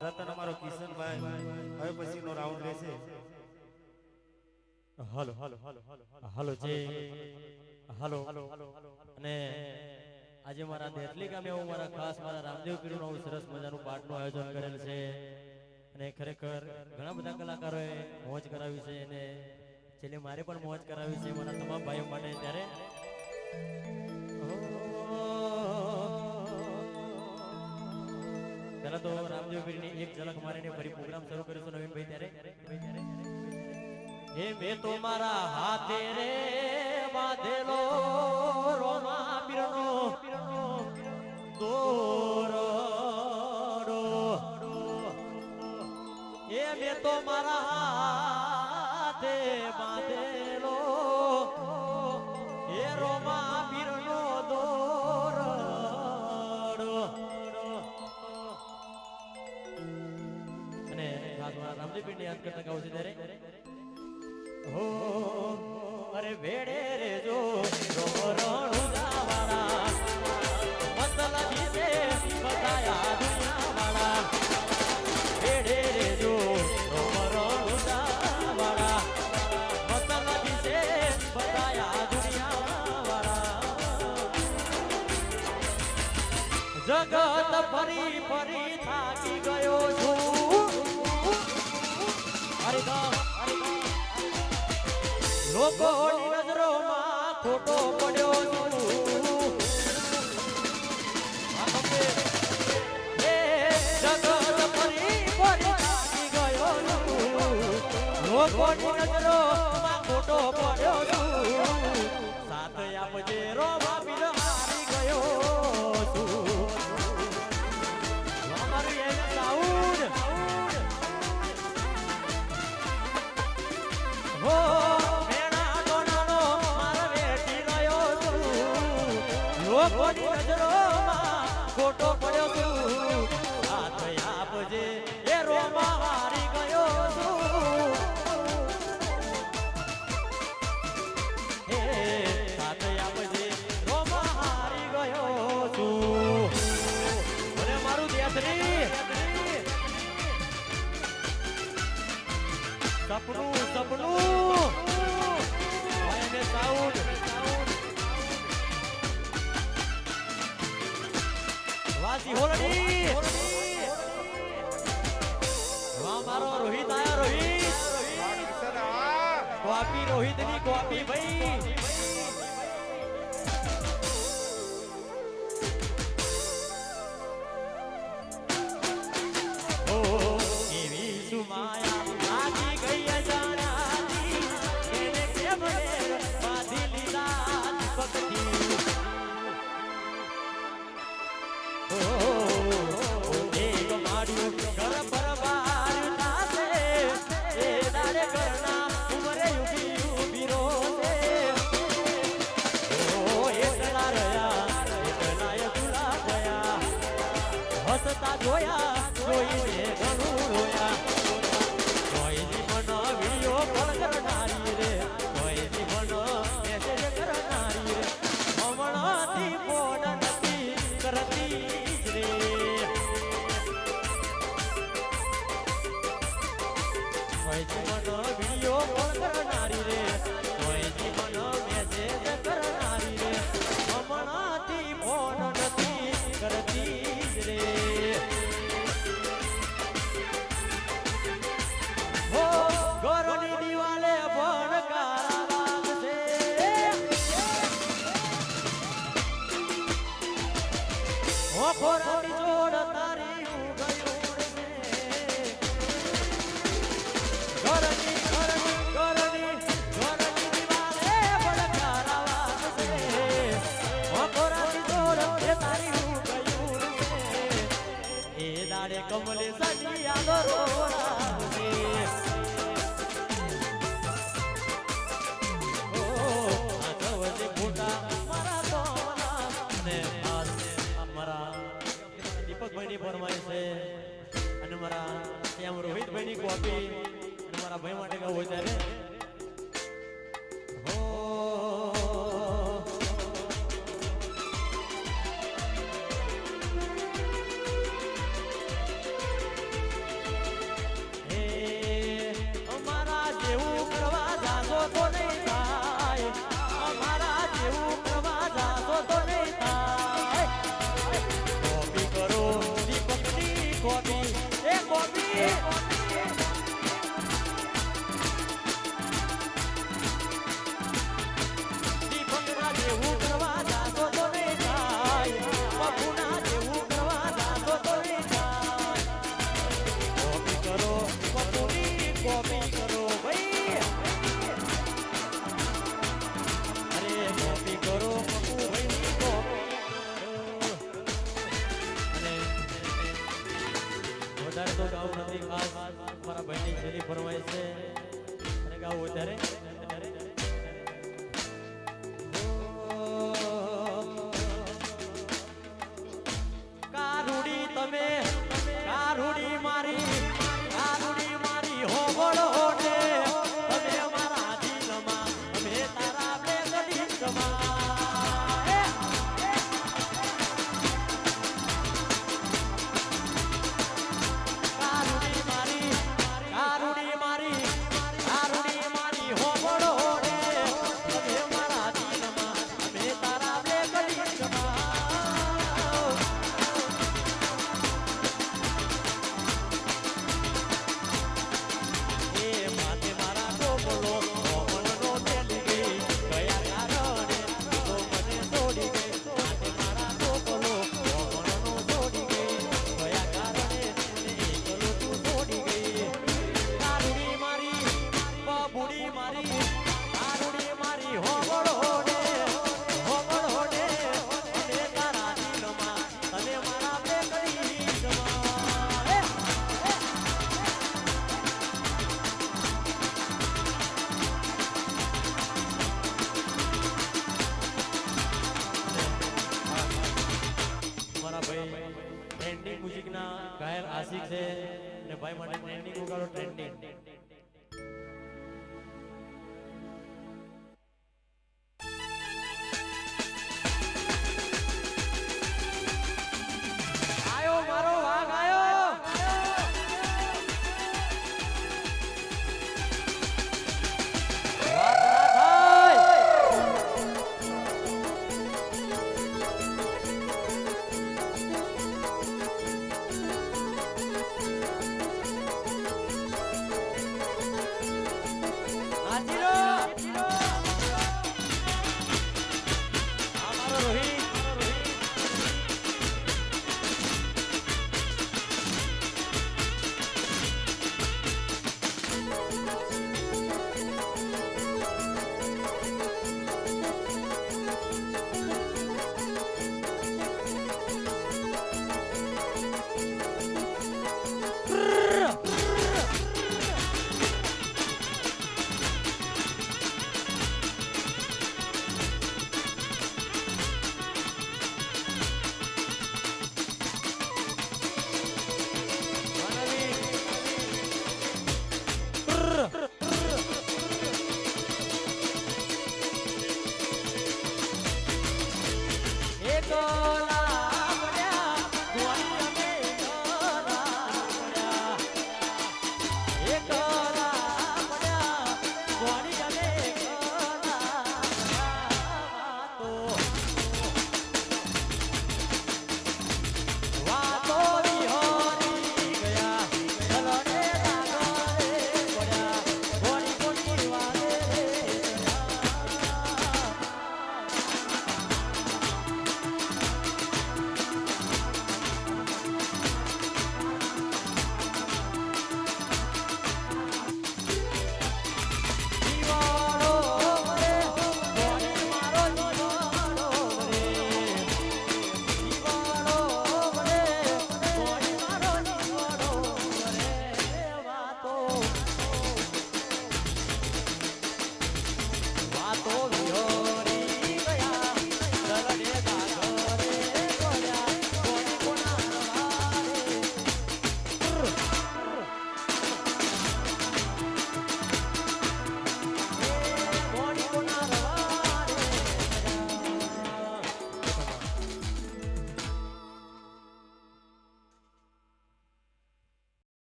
રતન અમારો કિશનભાઈ હવે પછીનો રાઉન્ડ રહેશે. હાલો હાલો હાલો હાલો જે હાલો અને આજે મારા દેટલી ગામે હું મારા ખાસ મારા રામદેવ પીરનું સરસ મજાનું પાઠનું આયોજન કરેલ છે અને ખરેખર ઘણા બધા કલાકારોએ મોજ કરાવી છે અને છેલ્લે મારે પણ મોજ કરાવી છે મારા તમામ ભાઈઓ માટે. ત્યારે પહેલા તો રામદેવ પીરની એક ઝલક મારીને ફરી પ્રોગ્રામ શરૂ કરીશું નવીનભાઈ. ત્યારે હે મેં તો મારા હાથે રે બાંધેલો રોમા પીરનો દોરડો, એ મેં તો મારા હાથે બાંધેલો એ રોમા પીરનો દોરડો. અને ખાસ મારા રામદેવ પીરને યાદ કરતા ગાવું છે. ત્યારે હો અરે વેડે રે જો રોમરણું જાવાળા મતલબી છે બતાયા દુનિયાવાળા. વેડે રે જો રોમરણું જાવાળા મતલબી છે બતાયા દુનિયાવાળા. જગત ફરી ફરી થાકી ગયો છું. હરિદાસ લોકોની નજરોમાં ખોટો પડ્યો છું. જગત ફરી ફરી થાકી ગયો છું. લોકોની નજરોમાં ખોટો પડ્યો છું. સાથ આપજે રોમા પીર હારી ગયો છું. અમારું એ સાઉન્ડ હો લોકોની નજરોમાં ખોટો પડ્યો છું. હાથ આપજે એ રોમા હારી ગયો છું. હે હાથ આપજે રોમા હારી ગયો છું. અને મારું દેશની સપનું સપનું એને સાઉન્ડ વાસી હોલડી વાહ મારો રોહિત આયા. રોહિત કોપી રોહિત ની કોપી ભાઈ. ઓ એવી સુમાયા લાગી ગઈ અજાણાની એને કેમ રે બાંધી લીધા દીપકથી. ઘર પરવાર થાશે એ દાડે ઘરના ઉમરે ઉભી ઉભી રોશે. ઓ એકલા રહ્યા એકલાય ભૂલા ગયા. હસતા જોયા જોઈને ઘણું રોયા. કોઈ જીવન વિડીયો કોલ કરનારી રે, કોઈ જીવન મેસેજ કરનારી રે, હમણાંથી ફોન નથી કરતી રે. કોઈ જીવન વિડીયો કોલ કરનારી રે, કોઈ જીવન મેસેજ કરનારી રે, હમણાંથી ફોન નથી કરતી રે. હો ઘરની દિવાલે ભણકારા વાગશે. હો ખોરાની જોડ તારી કમલે સની આદરો રામસે. ઓ આ જવજે ફોટા મારા તોમના ને ખાસ અમારા દીપકભાઈ ની ફરમાઈશ છે અને મારા ત્યાં રોહિતભાઈ ની કોપી અને મારા ભાઈ માટે ગાવું હોય ત્યારે ગોપી એ ગોપી દીપકના જેવું કરવા જાતો તો નહીં થાય બાપુના જેવું કરવા જાતો તો નહીં થાય કોપી કરો બાપુની કોપી કરો ભાઈ અરે કોપી કરો બાપુ ભાઈની કોપી અને વધારે તો ગાવું નથી ખાસ મારા ભાઈની છેલ્લી ફરમાઈશ છે અને ગાવું વધારે કારુડી તમે કારુડી મારી હોબળો ને તમે અમારા દિલમાં અમે તારા બે ગઢીમાં કારુડી મારી હોબળો ને તમે અમારા દિલમાં અમે તારા બે ગઢીમાં ટ્રેન્ડિંગ મ્યુઝિકના ગાયક આશિક છે અને ભાઈ માટે ટ્રેન્ડિંગ ઉગાડો ટ્રેન્ડિંગ